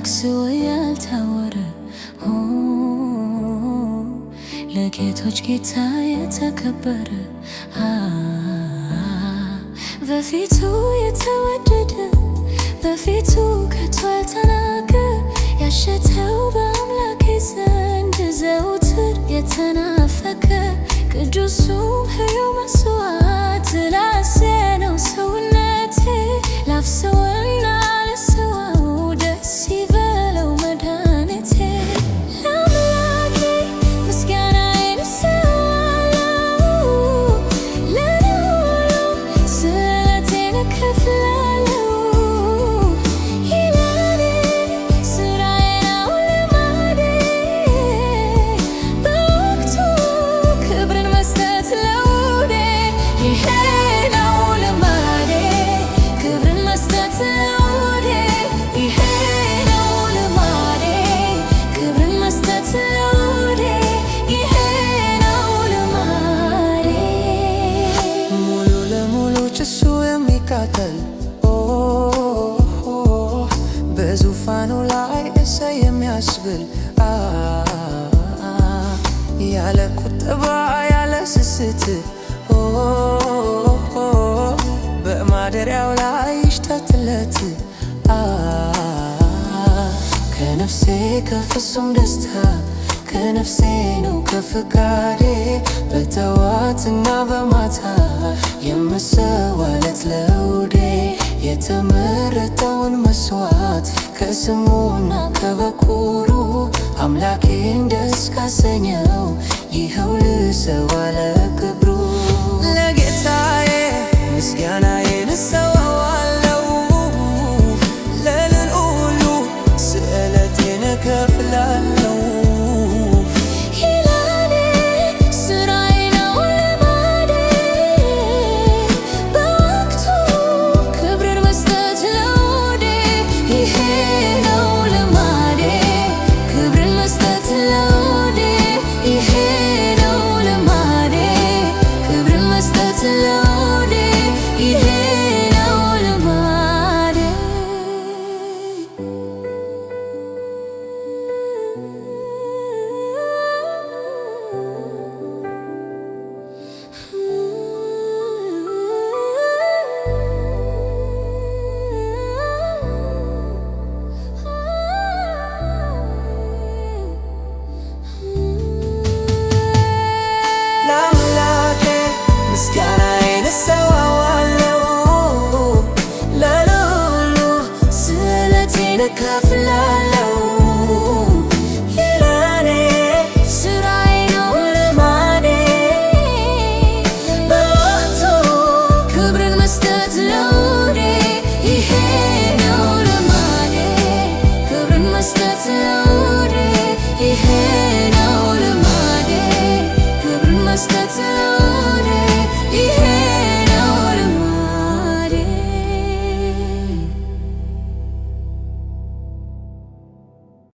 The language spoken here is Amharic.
ያልተጠቅስ ወይ ያልታወረ ለጌቶች ጌታ የተከበረ በፊቱ የተወደደ በፊቱ ከቶ ያልተናቀ ያሸተው በአምላኬ ዘንድ ዘውትር የተናፈቀ ቅዱሱም ሕያው መሥዋዕት ላሴ ነው ሰውነቴ ላፍስሰውና ልስዋው ደስ ይበለው መድኃኒቴ ለአምላኬ ምስጋናዬን እሰዋለሁ ለልዑሉ ስእለቴን እከፍላለሁ ይህ ለእኔ ሥራዬ ነው ልማዴ በወቅቱ ክብርን መስጠት ለውዴ ይሄ ነው ልማዴ ክብርን መስጠት ለውዴ ይሄ ነው ልማዴ ክብርን መስጠት ለውዴ ይሄ ነው ልማዴ ሙሉ ለሙሉ ጭሱ የሚቃጠል በዙፋኑ ላይ እሰይ የሚያስብል ያለ ቁጠባ ያለ ስስት በማደሪያው ላይ ይሽተትለት ከነፍሴ ከፍጹም ደስታ ከነፍሴ ነው ከፍቃዴ በጠዋትና በማታ የምሰዋለት ለውዴ የተመረጠውን መሥዋዕት ከስሙና ከበኩሩ አምላኬን ደስ ካሰኘው ይኸው ልሰዋ ለክብሩ ለጌታዬ ምስጋናዬን እሰዋዋለሁ ለልዑሉ ስእለቴን እከፍላለሁ ይህ ለእኔ ሥራዬ ነው ልማዴ በወቅቱ ክብርን መስጠት ለውዴ ይሄ ነው ልማዴ ክብርን መስጠት ለውዴ ይሄ ነው ልማዴ ክብርን መስጠት ለውዴ ይሄ ነው ልማዴ ለአምላኬ ምስጋናዬን እሰዋዋለሁ ለልዑሉ ስእለቴን እከፍላለሁ